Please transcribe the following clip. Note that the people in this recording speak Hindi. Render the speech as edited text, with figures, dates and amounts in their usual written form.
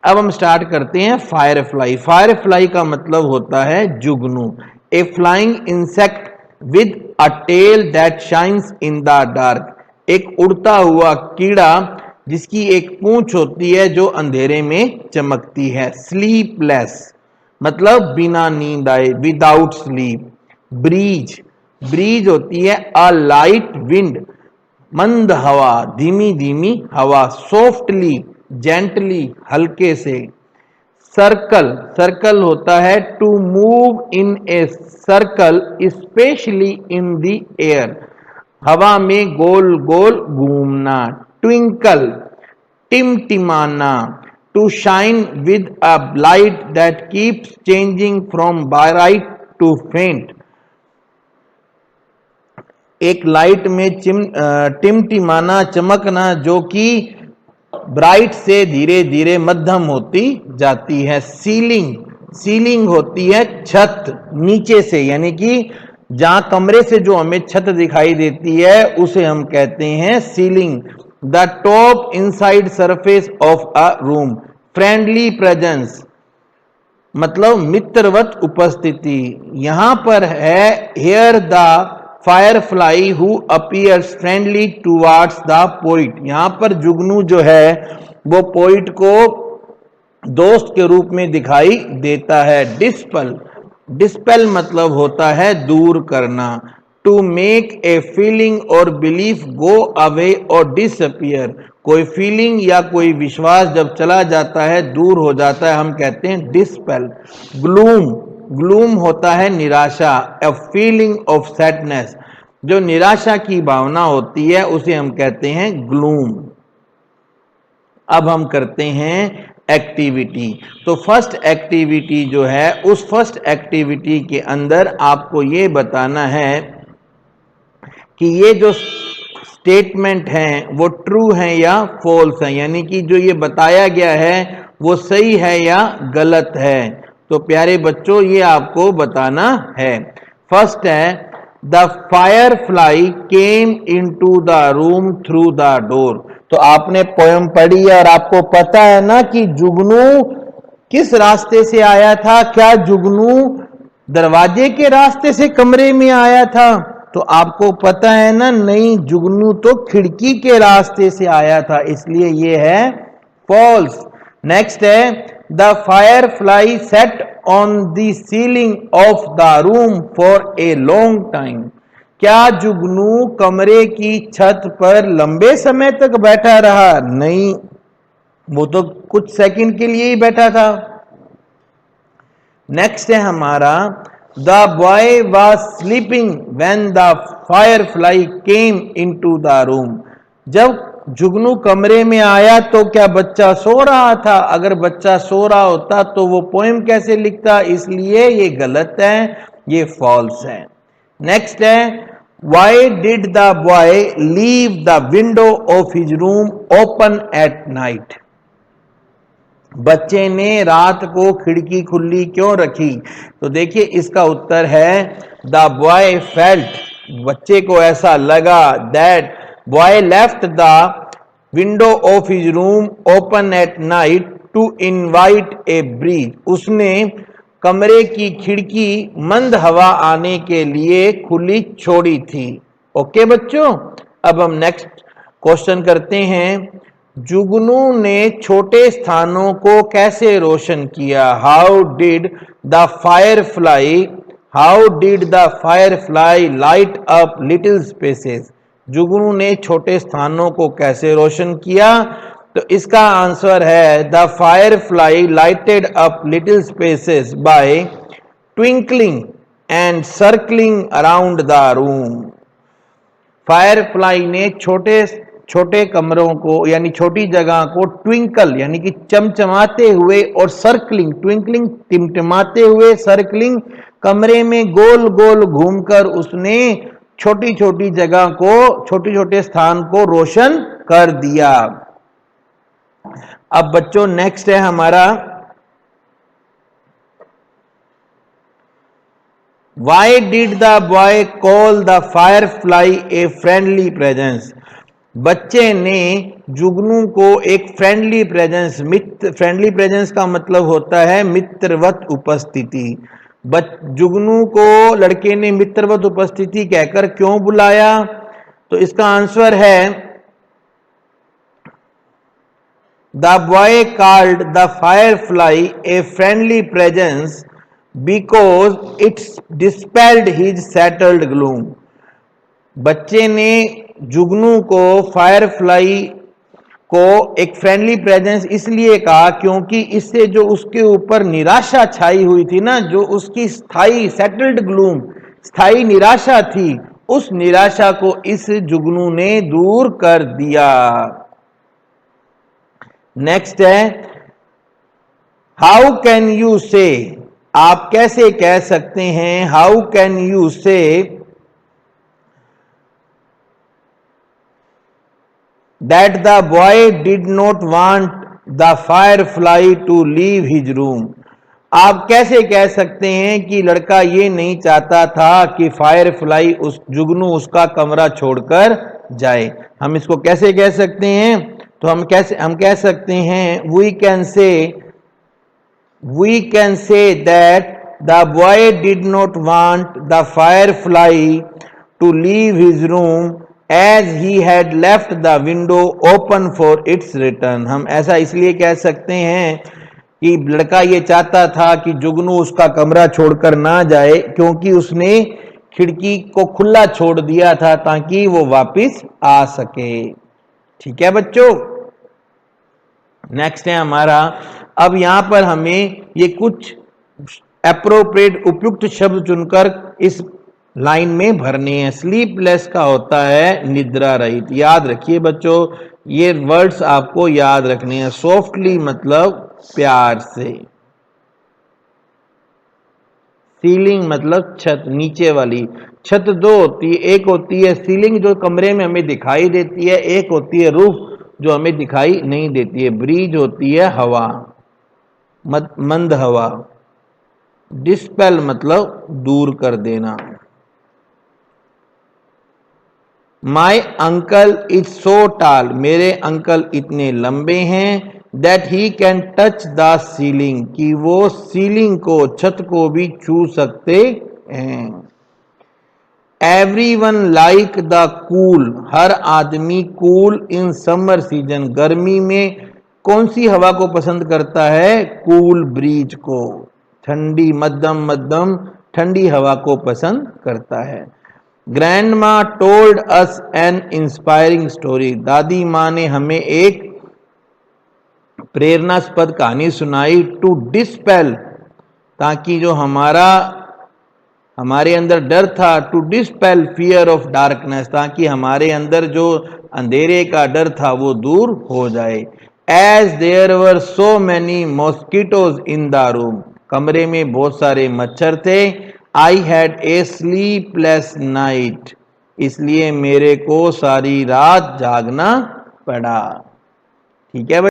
अब हम स्टार्ट करते हैं फायर फ्लाई। फायर फ्लाई का मतलब होता है जुगनू, a flying insect with a tail that shines in the dark. एक उड़ता हुआ कीड़ा जिसकी एक पूंछ होती है जो अंधेरे में चमकती है। स्लीपलेस मतलब बिना नींद आए, विदाउट स्लीप। ब्रीज, ब्रीज होती है अ लाइट विंड, मंद हवा, धीमी धीमी हवा। सॉफ्टली, जेंटली, हल्के से। सर्कल, सर्कल होता है to move in a circle specially in the air, हवा में गोल गोल घूमना। ट्विंकल, टिमटिमाना, to shine with a light that keeps changing from bright to faint. एक लाइट में टिमटिमाना, चमकना, जो कि ब्राइट से धीरे धीरे मध्यम होती जाती है। सीलिंग, सीलिंग होती है छत, नीचे से, यानी कि जहां कमरे से जो हमें छत दिखाई देती है उसे हम कहते हैं ceiling. The top inside surface of a room. Friendly presence मतलब मित्रवत उपस्थिति। यहां पर है here the firefly who appears friendly towards the poet. यहां पर जुगनू जो है वो पोइट को दोस्त के रूप में दिखाई देता है। डिस्पेल, डिस्पेल मतलब होता है दूर करना। टू मेक ए फीलिंग और बिलीफ गो अवे और डिसअपियर, कोई फीलिंग या कोई विश्वास जब चला जाता है, दूर हो जाता है, हम कहते हैं डिस्पेल। ग्लूम, ग्लूम होता है निराशा, ए फीलिंग ऑफ सैडनेस, जो निराशा की भावना होती है उसे हम कहते हैं ग्लूम। अब हम करते हैं एक्टिविटी। तो फर्स्ट एक्टिविटी जो है, उस फर्स्ट एक्टिविटी के अंदर आपको ये बताना है कि ये जो स्टेटमेंट हैं वो ट्रू हैं या फॉल्स हैं, यानी कि जो ये बताया गया है वो सही है या गलत है। तो प्यारे बच्चों ये आपको बताना है। फर्स्ट है the fire fly came into the room through the door. तो आपने पोयम पढ़ी और आपको पता है ना कि जुगनू किस रास्ते से आया था। क्या जुगनू दरवाजे के रास्ते से कमरे में आया था? तो आपको पता है ना, नहीं, जुगनू तो खिड़की के रास्ते से आया था, इसलिए ये है फॉल्स। नेक्स्ट है the fire fly set on the ceiling of the room for a long time. क्या जुगनू कमरे की छत पर लंबे समय तक बैठा रहा? नहीं, वो तो कुछ सेकंड के लिए ही बैठा था। नेक्स्ट है हमारा the boy was sleeping when the fire fly came into the room. जब जुगनू कमरे में आया तो क्या बच्चा सो रहा था? अगर बच्चा सो रहा होता तो वो पोएम कैसे लिखता? इसलिए ये गलत है, ये फॉल्स है। नेक्स्ट है why did the boy leave the window of his room open at night. बच्चे ने रात को खिड़की खुली क्यों रखी? तो देखिए इसका उत्तर है द बॉय फेल्ट, बच्चे को ऐसा लगा, that boy left the window of his room open at night to invite a breeze. उसने कमरे की खिड़की मंद हवा आने के लिए खुली छोड़ी थी। ओके बच्चों, अब हम नेक्स्ट क्वेश्चन करते हैं। जुगनू ने छोटे स्थानों को कैसे रोशन किया? How did the fire fly, how did the fire fly light up little spaces. जुगनू ने छोटे स्थानों को कैसे रोशन किया? तो इसका आंसर है the firefly lighted up little spaces by twinkling and circling around the room. Firefly ने छोटे छोटे कमरों को यानी छोटी जगह को ट्विंकल यानी कि चमचमाते हुए और सर्कलिंग, ट्विंकलिंग टिमटिमाते हुए, सर्कलिंग कमरे में गोल गोल घूमकर उसने छोटी छोटी जगह को, छोटे छोटे स्थान को रोशन कर दिया। अब बच्चों नेक्स्ट है हमारा Why did the boy call the firefly a friendly presence? बच्चे ने जुगनू को एक फ्रेंडली प्रेजेंस, मित्र, फ्रेंडली प्रेजेंस का मतलब होता है मित्रवत उपस्थिति। जुगनू को लड़के ने मित्रवत उपस्थिति कहकर क्यों बुलाया? तो इसका आंसर है the boy called the firefly a friendly presence because it's dispelled his settled gloom. बच्चे ने जुगनू को फायरफ्लाई को एक फ्रेंडली प्रेजेंस इसलिए कहा क्योंकि इससे जो उसके ऊपर निराशा छाई हुई थी ना, जो उसकी स्थायी सेटल्ड ग्लूम, स्थायी निराशा थी, उस निराशा को इस जुगनू ने दूर कर दिया। नेक्स्ट है हाउ कैन यू से, आप कैसे कह सकते हैं, हाउ कैन यू से that the boy did not want the firefly to leave his room। आप कैसे कह सकते हैं कि लड़का ये नहीं चाहता था कि फायरफ्लाई, उस जुगनू उसका कमरा छोड़कर जाए। हम इसको कैसे कह सकते हैं? तो हम कह सकते हैं we can say that the boy did not want the firefly to leave his room as he had left the window open for its return। हम ऐसा इसलिए कह सकते हैं कि लड़का ये चाहता था कि जुगनू उसका कमरा छोड़कर ना जाए क्योंकि उसने खिड़की को खुला छोड़ दिया था ताकि वो वापस आ सके। ठीक है बच्चों, नेक्स्ट है हमारा, अब यहां पर हमें ये कुछ एप्रोप्रिएट उपयुक्त शब्द चुनकर इस लाइन में भरने हैं। स्लीपलेस का होता है निद्रा रहित। याद रखिए बच्चों, ये वर्ड्स आपको याद रखने हैं। सॉफ्टली मतलब प्यार से, सीलिंग मतलब छत, नीचे वाली। छत दो होती है, एक होती है सीलिंग जो कमरे में हमें दिखाई देती है, एक होती है रूफ जो हमें दिखाई नहीं देती है। ब्रीज होती है हवा, मंद हवा। डिस्पेल मतलब दूर कर देना। माई अंकल इज सो टाल, मेरे अंकल इतने लंबे हैं, that he can touch the ceiling, कि वो सीलिंग को, छत को भी छू सकते हैं। एवरीवन लाइक द कूल, हर आदमी कूल इन समर सीजन, गर्मी में कौन सी हवा को पसंद करता है? कूल ब्रीज को, ठंडी मध्यम मध्यम ठंडी हवा को पसंद करता है। Grandma told us N inspiring story, दादी माँ ने हमें एक प्रेरणास्पद कहानी सुनाई। टू डिस्पेल, ताकि जो हमारे अंदर डर था, to dispel fear of darkness, ताकि हमारे अंदर जो अंधेरे का डर था वो दूर हो जाए। As there were so many mosquitoes in the room, कमरे में बहुत सारे मच्छर थे। I had a sleepless night, इसलिए मेरे को सारी रात जागना पड़ा। ठीक है।